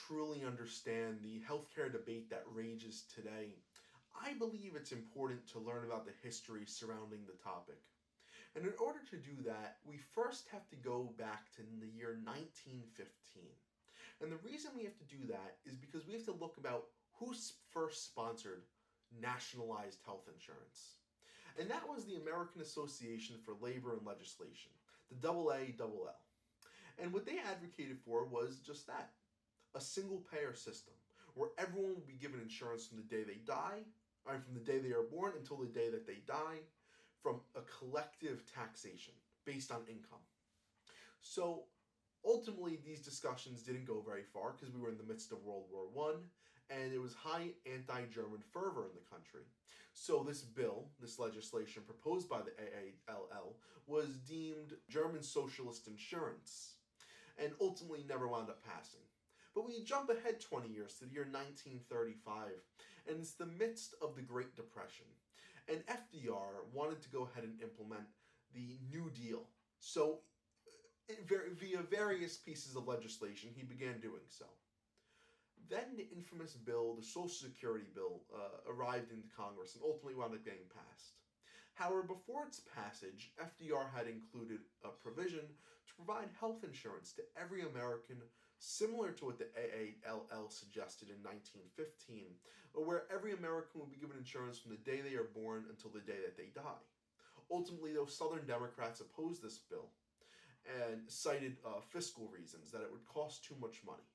truly understand the healthcare debate that rages today, I believe it's important to learn about the history surrounding the topic. And in order to do that, we first have to go back to the year 1915. And the reason we have to do that is because we have to look about who first sponsored nationalized health insurance. And that was the American Association for Labor and Legislation, the AALL. And what they advocated for was just that, a single payer system where everyone will be given insurance from the day they die, or from the day they are born until the day that they die, from a collective taxation based on income. So ultimately, these discussions didn't go very far because we were in the midst of World War I, and there was high anti-German fervor in the country. So this bill, this legislation proposed by the AALL, was deemed German socialist insurance, and ultimately never wound up passing. But we jump ahead 20 years to the year 1935, and it's the midst of the Great Depression. And FDR wanted to go ahead and implement the New Deal. So via various pieces of legislation, he began doing so. Then the infamous bill, the Social Security bill, arrived into Congress and ultimately wound up getting passed. However, before its passage, FDR had included a provision to provide health insurance to every American, similar to what the AALL suggested in 1915, where every American would be given insurance from the day they are born until the day that they die. Ultimately, those Southern Democrats opposed this bill and cited fiscal reasons, that it would cost too much money.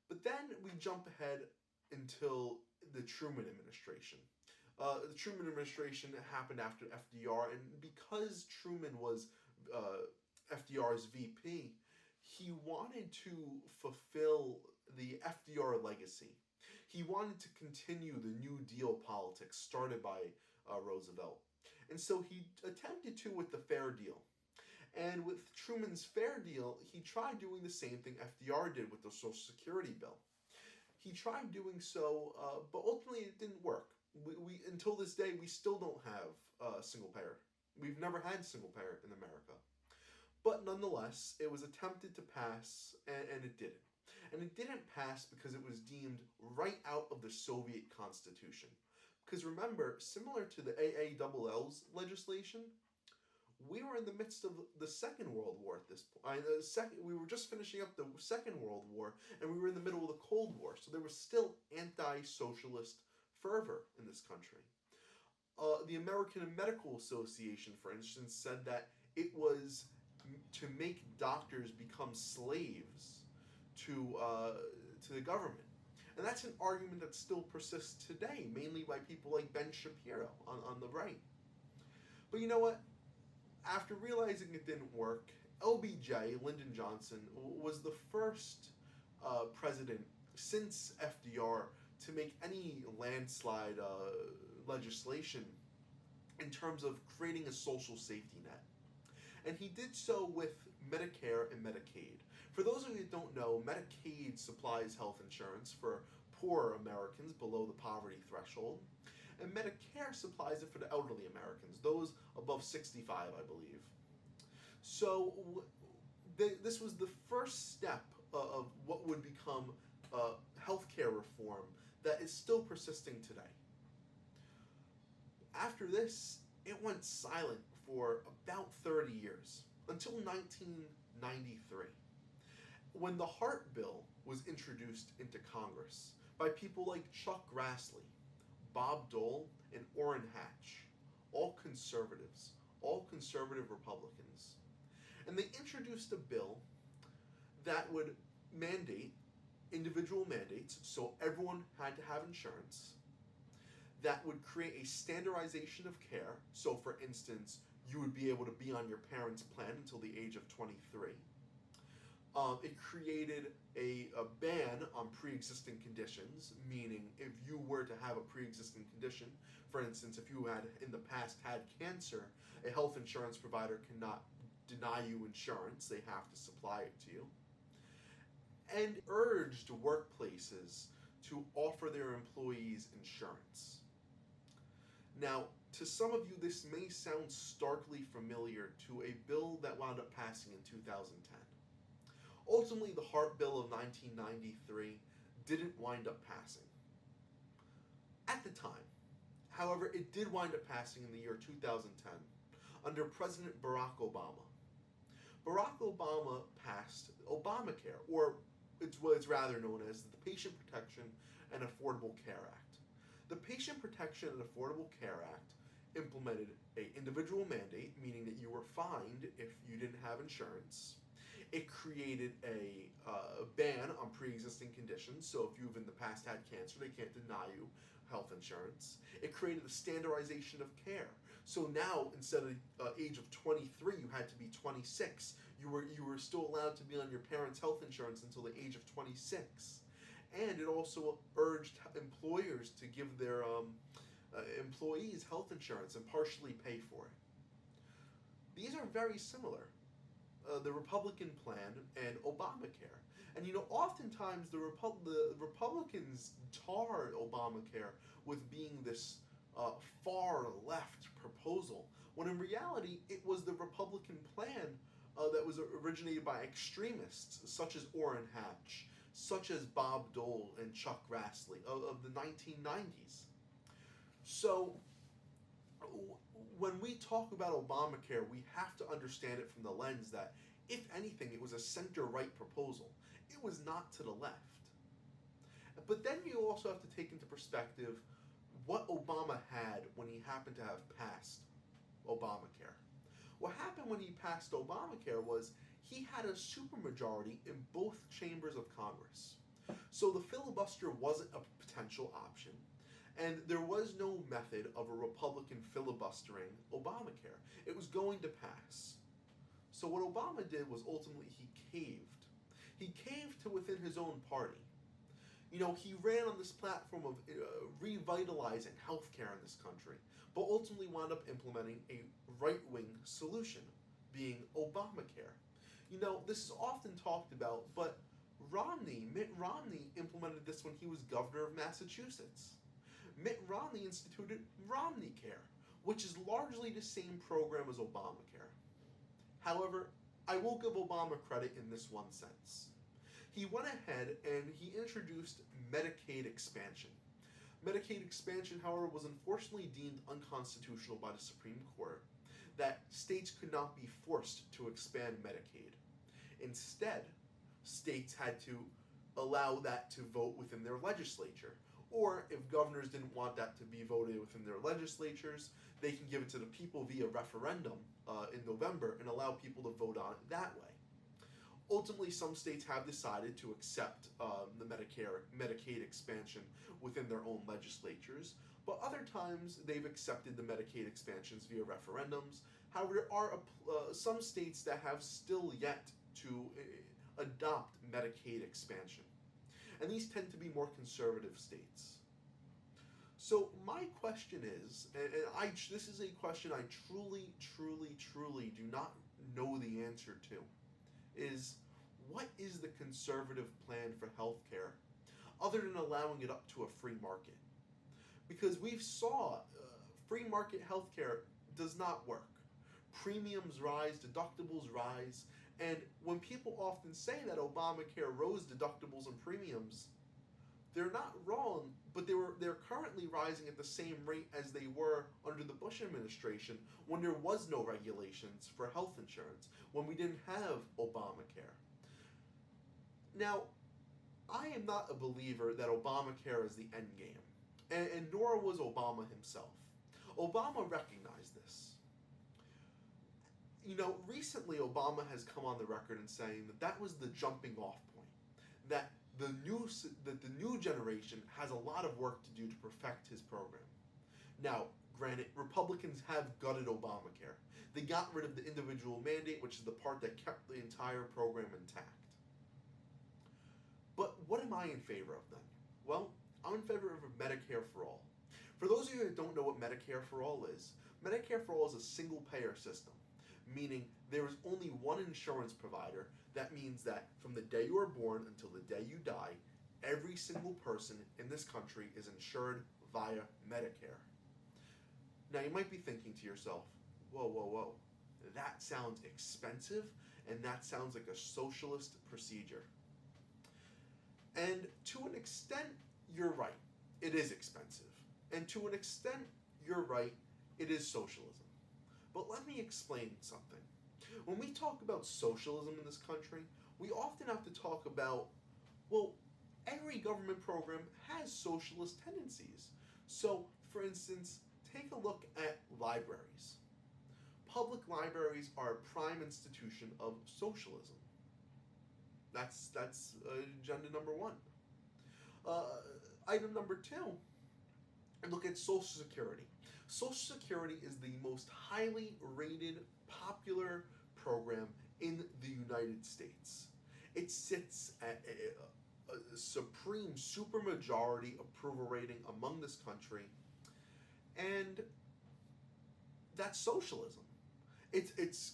But then we jump ahead until the Truman administration. The Truman administration happened after FDR, and because Truman was FDR's VP, he wanted to fulfill the FDR legacy. He wanted to continue the New Deal politics started by Roosevelt. And so he attempted to with the Fair Deal. And with Truman's Fair Deal, he tried doing the same thing FDR did with the Social Security bill. He tried doing so, but ultimately it didn't work. We until this day, we still don't have single payer. We've never had single payer in America. But nonetheless, it was attempted to pass, and it didn't. And it didn't pass because it was deemed right out of the Soviet Constitution. Because remember, similar to the AALL's legislation, we were in the midst of the Second World War at this point. We were just finishing up the Second World War, and we were in the middle of the Cold War. So there was still anti-socialist fervor in this country. The American Medical Association, for instance, said that it was to make doctors become slaves to the government. And that's an argument that still persists today, mainly by people like Ben Shapiro on the right. But you know what? After realizing it didn't work, LBJ, Lyndon Johnson, was the first president since FDR to make any landslide legislation in terms of creating a social safety net. And he did so with Medicare and Medicaid. For those of you that don't know, Medicaid supplies health insurance for poorer Americans below the poverty threshold, and Medicare supplies it for the elderly Americans, those above 65, I believe. So this was the first step of what would become healthcare reform that is still persisting today. After this, it went silent for about 30 years, until 1993, when the Heart Bill was introduced into Congress by people like Chuck Grassley, Bob Dole, and Orrin Hatch, all conservatives, all conservative Republicans. And they introduced a bill that would mandate individual mandates, so everyone had to have insurance, that would create a standardization of care. So for instance, you would be able to be on your parents' plan until the age of 23. It created a ban on pre-existing conditions, meaning if you were to have a pre-existing condition, for instance, if you had in the past had cancer, a health insurance provider cannot deny you insurance, they have to supply it to you. And urged workplaces to offer their employees insurance. Now, to some of you, this may sound starkly familiar to a bill that wound up passing in 2010. Ultimately, the Heart Bill of 1993 didn't wind up passing at the time. However, it did wind up passing in the year 2010 under President Barack Obama. Barack Obama passed Obamacare, or it's what it's rather known as the Patient Protection and Affordable Care Act. The Patient Protection and Affordable Care Act implemented an individual mandate, meaning that you were fined if you didn't have insurance. It created a ban on pre-existing conditions, so if you've in the past had cancer, they can't deny you health insurance. It created a standardization of care. So now, instead of age of 23, you had to be 26. You were still allowed to be on your parents' health insurance until the age of 26. And it also urged employers to give their employees health insurance and partially pay for it. These are very similar. The Republican plan and Obamacare. And oftentimes the Republicans tar Obamacare with being this far left proposal, when in reality it was the Republican plan that was originated by extremists such as Orrin Hatch, such as Bob Dole and Chuck Grassley of the 1990s. So when we talk about Obamacare, we have to understand it from the lens that, if anything, it was a center-right proposal. It was not to the left. But then you also have to take into perspective what Obama had when he happened to have passed Obamacare. What happened when he passed Obamacare was he had a supermajority in both chambers of Congress. So the filibuster wasn't a potential option, and there was no method of a Republican filibustering Obamacare. It was going to pass. So what Obama did was ultimately he caved. He caved to within his own party. He ran on this platform of revitalizing healthcare in this country, but ultimately wound up implementing a right-wing solution, being Obamacare. This is often talked about, but Mitt Romney implemented this when he was governor of Massachusetts. Mitt Romney instituted Romneycare, which is largely the same program as Obamacare. However, I will give Obama credit in this one sense. He went ahead and he introduced Medicaid expansion. Medicaid expansion, however, was unfortunately deemed unconstitutional by the Supreme Court, that states could not be forced to expand Medicaid. Instead, states had to allow that to vote within their legislature. Or if governors didn't want that to be voted within their legislatures, they can give it to the people via referendum in November and allow people to vote on it that way. Ultimately, some states have decided to accept the Medicaid expansion within their own legislatures, but other times they've accepted the Medicaid expansions via referendums. However, there are some states that have still yet to adopt Medicaid expansion, and these tend to be more conservative states. So my question is, and this is a question I truly do not know the answer to, is what is the conservative plan for healthcare other than allowing it up to a free market? Because we've saw free market healthcare does not work. Premiums rise, deductibles rise, and when people often say that Obamacare rose deductibles and premiums, they're not wrong, but they're currently rising at the same rate as they were under the Bush administration when there was no regulations for health insurance, when we didn't have Obamacare. Now, I am not a believer that Obamacare is the end game, and nor was Obama himself. Obama recognized this. Recently Obama has come on the record and saying that was the jumping off point, that the new generation has a lot of work to do to perfect his program. Now, granted, Republicans have gutted Obamacare. They got rid of the individual mandate, which is the part that kept the entire program intact. But what am I in favor of then? Well, I'm in favor of Medicare for all. For those of you that don't know what Medicare for all is a single-payer system, meaning there is only one insurance provider. That means that from the day you are born until the day you die, every single person in this country is insured via Medicare. Now you might be thinking to yourself, whoa. that sounds expensive, and that sounds like a socialist procedure. And to an extent, you're right. It is expensive. And to an extent, you're right. It is socialism. But let me explain something. When we talk about socialism in this country, we often have to talk about, well, every government program has socialist tendencies. So, for instance, take a look at libraries. Public libraries are a prime institution of socialism. That's agenda number one. Uh, Item number two, look at Social Security. Social Security is the most highly rated, popular program in the United States. It sits at a supreme supermajority approval rating among this country, and that's socialism. It's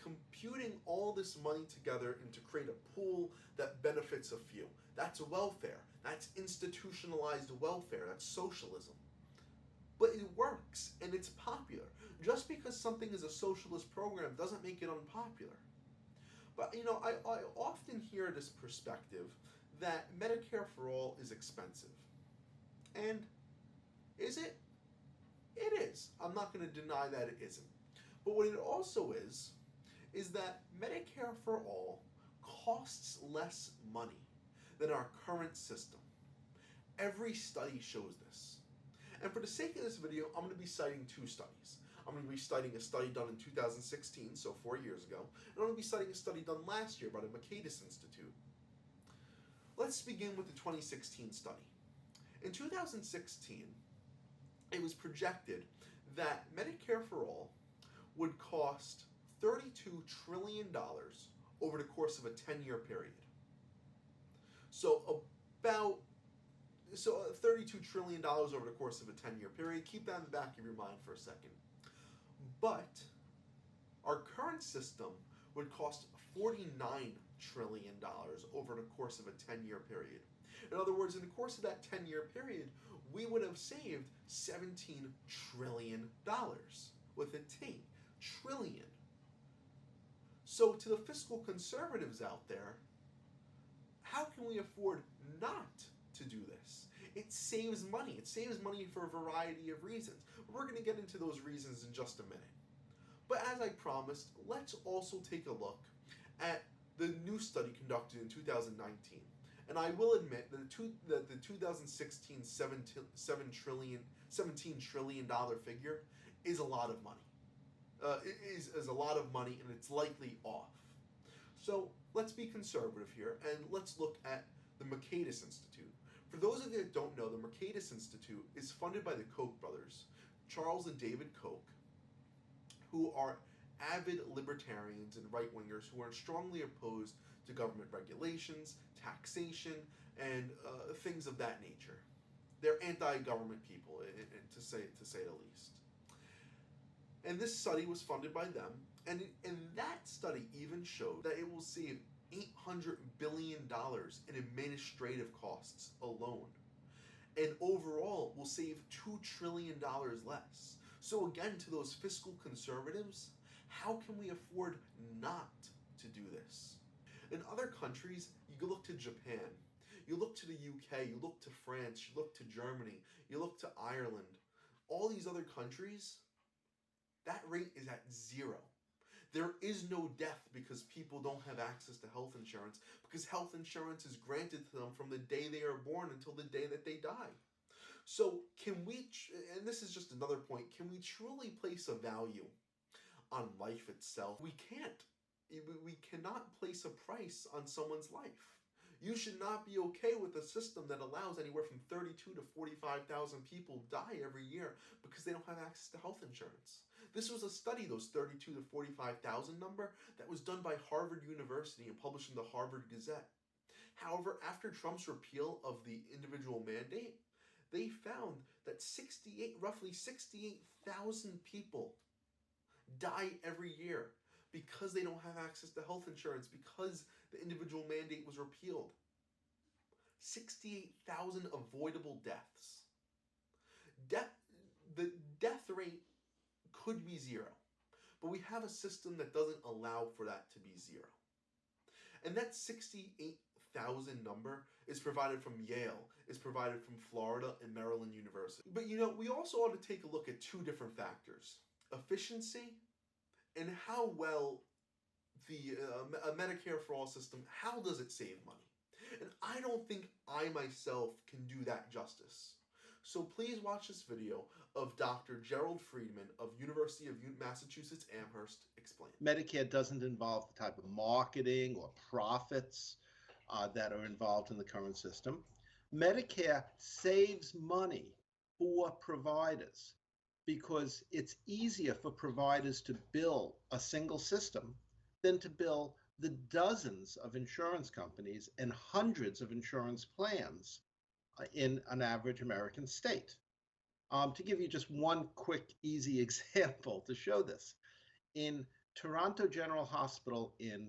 computing all this money together and to create a pool that benefits a few. That's welfare. That's institutionalized welfare. That's socialism. But it works and it's popular. Just because something is a socialist program doesn't make it unpopular. But I often hear this perspective that Medicare for all is expensive. And is it? It is. I'm not going to deny that it isn't. But what it also is that Medicare for all costs less money than our current system. Every study shows this. And for the sake of this video, I'm going to be citing two studies. I'm going to be citing a study done in 2016, so 4 years ago, and I'm going to be citing a study done last year by the Medicare Institute. Let's begin with the 2016 study. In 2016, it was projected that Medicare for all would cost $32 trillion over the course of a 10-year period. So $32 trillion over the course of a 10-year period. Keep that in the back of your mind for a second. But our current system would cost $49 trillion over the course of a 10-year period. In other words, in the course of that 10-year period, we would have saved $17 trillion with a T. Trillion. So to the fiscal conservatives out there, how can we afford not to do this? It saves money. It saves money for a variety of reasons. We're going to get into those reasons in just a minute. But as I promised, let's also take a look at the new study conducted in 2019. And I will admit that the 2016 $17 trillion figure is a lot of money. It is a lot of money, and it's likely off. So let's be conservative here, and let's look at the Medicare Institute. For those of you that don't know, the Medicare Institute is funded by the Koch brothers, Charles and David Koch, who are avid libertarians and right-wingers who are strongly opposed to government regulations, taxation, and things of that nature. They're anti-government people, to say the least. And this study was funded by them, and that study even showed that it will save $800 billion in administrative costs alone. And overall, will save $2 trillion less. So again, to those fiscal conservatives, how can we afford not to do this? In other countries, you look to Japan, you look to the UK, you look to France, you look to Germany, you look to Ireland. All these other countries, that rate is at 0. There is no death because people don't have access to health insurance, because health insurance is granted to them from the day they are born until the day that they die. So can we, and this is just another point, can we truly place a value on life itself? We can't. We cannot place a price on someone's life. You should not be okay with a system that allows anywhere from 32 to 45,000 people die every year because they don't have access to health insurance. This was a study, those 32 to 45,000 number, that was done by Harvard University and published in the Harvard Gazette. However, after Trump's repeal of the individual mandate, they found that roughly 68,000 people die every year because they don't have access to health insurance, because the individual mandate was repealed. 68,000 avoidable deaths. The death rate could be 0, but we have a system that doesn't allow for that to be zero. And that 68,000 number is provided from Yale, is provided from Florida and Maryland University. But we also ought to take a look at two different factors: efficiency and how well the Medicare for All system, how does it save money? And I don't think I myself can do that justice. So please watch this video of Dr. Gerald Friedman of University of Massachusetts Amherst explain. Medicare doesn't involve the type of marketing or profits that are involved in the current system. Medicare saves money for providers because it's easier for providers to bill a single system than to bill the dozens of insurance companies and hundreds of insurance plans in an average American state. To give you just one quick, easy example to show this, in Toronto General Hospital in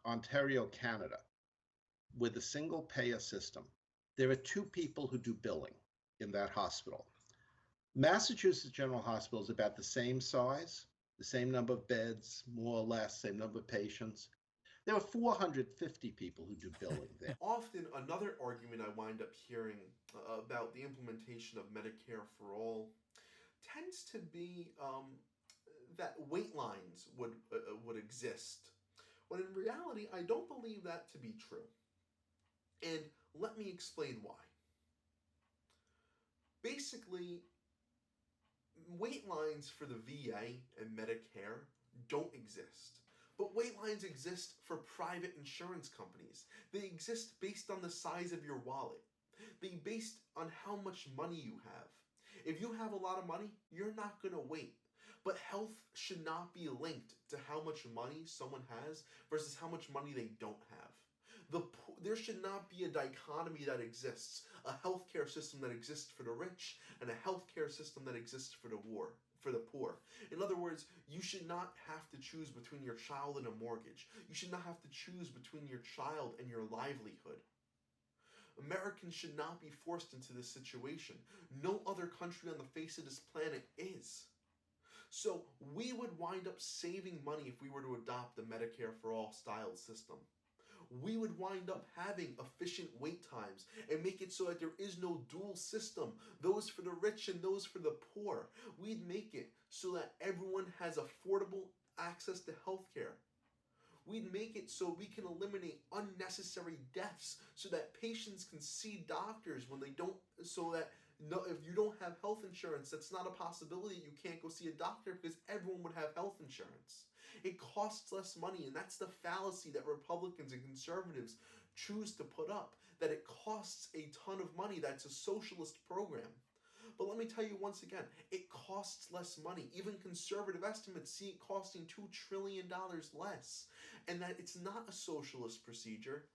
Ontario, Canada, with a single payer system, there are two people who do billing in that hospital. Massachusetts General Hospital is about the same size, the same number of beds, more or less, same number of patients. There are 450 people who do billing there. Often, another argument I wind up hearing about the implementation of Medicare for All tends to be that wait lines would exist, when in reality, I don't believe that to be true. And let me explain why. Basically, wait lines for the VA and Medicare don't exist. But wait lines exist for private insurance companies. They exist based on the size of your wallet. They based on how much money you have. If you have a lot of money, you're not going to wait. But health should not be linked to how much money someone has versus how much money they don't have. There should not be a dichotomy that exists, a healthcare system that exists for the rich and a healthcare system that exists for the poor. In other words, you should not have to choose between your child and a mortgage. You should not have to choose between your child and your livelihood. Americans should not be forced into this situation. No other country on the face of this planet is. So we would wind up saving money if we were to adopt the Medicare for All style system. We would wind up having efficient wait times and make it so that there is no dual system, those for the rich and those for the poor. We'd make it so that everyone has affordable access to healthcare. We'd make it so we can eliminate unnecessary deaths so that patients can see doctors when they don't, so that if you don't have health insurance, that's not a possibility. You can't go see a doctor because everyone would have health insurance. It costs less money, and that's the fallacy that Republicans and conservatives choose to put up, that it costs a ton of money. That's a socialist program. But let me tell you once again, it costs less money. Even conservative estimates see it costing $2 trillion less. And that it's not a socialist procedure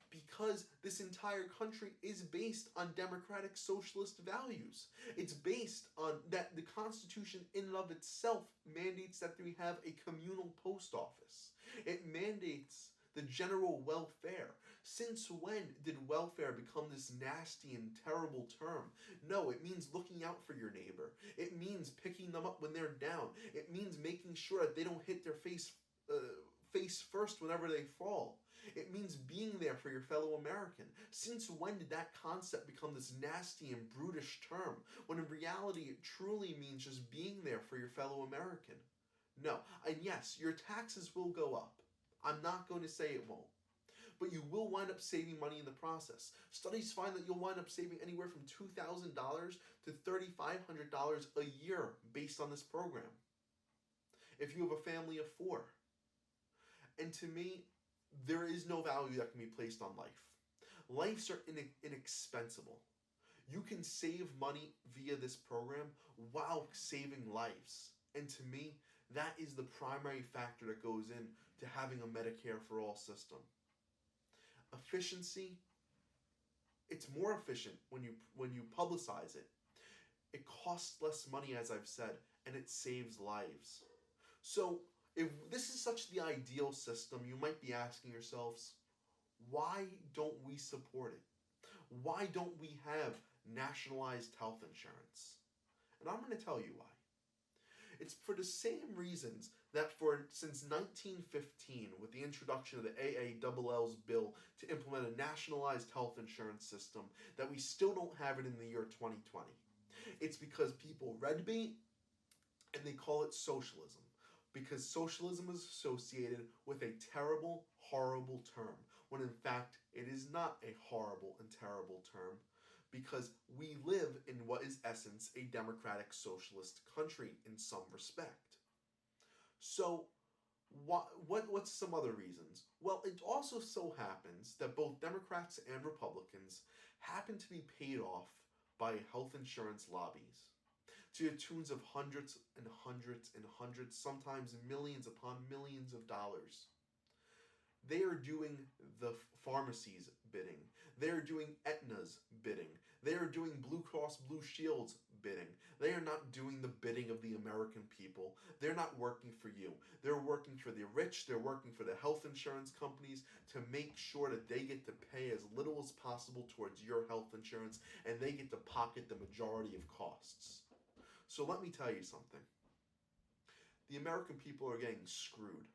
because this entire country is based on democratic socialist values. It's based on that the Constitution in and of itself mandates that we have a communal post office. It mandates the general welfare. Since when did welfare become this nasty and terrible term? No, it means looking out for your neighbor. It means picking them up when they're down. It means making sure that they don't hit their face first whenever they fall. It means being there for your fellow American. Since when did that concept become this nasty and brutish term, when in reality it truly means just being there for your fellow American? No, and yes, your taxes will go up. I'm not going to say it won't. But you will wind up saving money in the process. Studies find that you'll wind up saving anywhere from $2,000 to $3,500 a year based on this program, if you have a family of 4. And to me, there is no value that can be placed on life. Lives are inexpensible. You can save money via this program while saving lives. And to me, that is the primary factor that goes in to having a Medicare for All system. Efficiency, it's more efficient when you publicize it. It costs less money, as I've said, and it saves lives. So if this is such the ideal system, you might be asking yourselves, why don't we support it? Why don't we have nationalized health insurance? And I'm going to tell you why. It's for the same reasons that since 1915, with the introduction of the AALL's bill to implement a nationalized health insurance system, that we still don't have it in the year 2020. It's because people red bait and they call it socialism, because socialism is associated with a terrible, horrible term, when in fact it is not a horrible and terrible term, because we live in what is essence a democratic socialist country in some respect. So what's some other reasons? Well, it also so happens that both Democrats and Republicans happen to be paid off by health insurance lobbies to the tunes of hundreds and hundreds and hundreds, sometimes millions upon millions of dollars. They are doing the pharmacies' bidding. They are doing Aetna's bidding. They are doing Blue Cross Blue Shield's bidding. They are not doing the bidding of the American people. They're not working for you. They're working for the rich. They're working for the health insurance companies to make sure that they get to pay as little as possible towards your health insurance, and they get to pocket the majority of costs. So let me tell you something. The American people are getting screwed.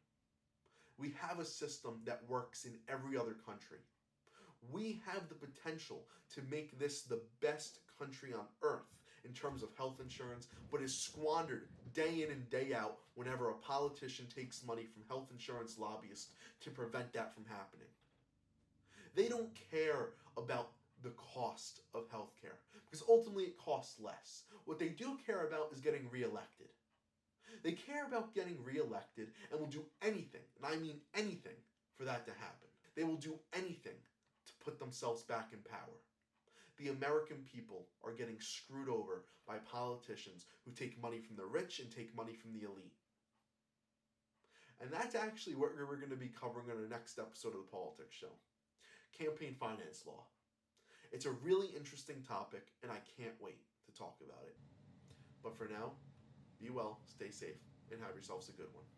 We have a system that works in every other country. We have the potential to make this the best country on earth in terms of health insurance, but is squandered day in and day out whenever a politician takes money from health insurance lobbyists to prevent that from happening. They don't care about the cost of healthcare, because ultimately it costs less. What they do care about is getting reelected. They care about getting reelected and will do anything, and I mean anything, for that to happen. They will do anything to put themselves back in power. The American people are getting screwed over by politicians who take money from the rich and take money from the elite. And that's actually what we're going to be covering on our next episode of the Paulitics Show. Campaign finance law. It's a really interesting topic, and I can't wait to talk about it. But for now, be well, stay safe, and have yourselves a good one.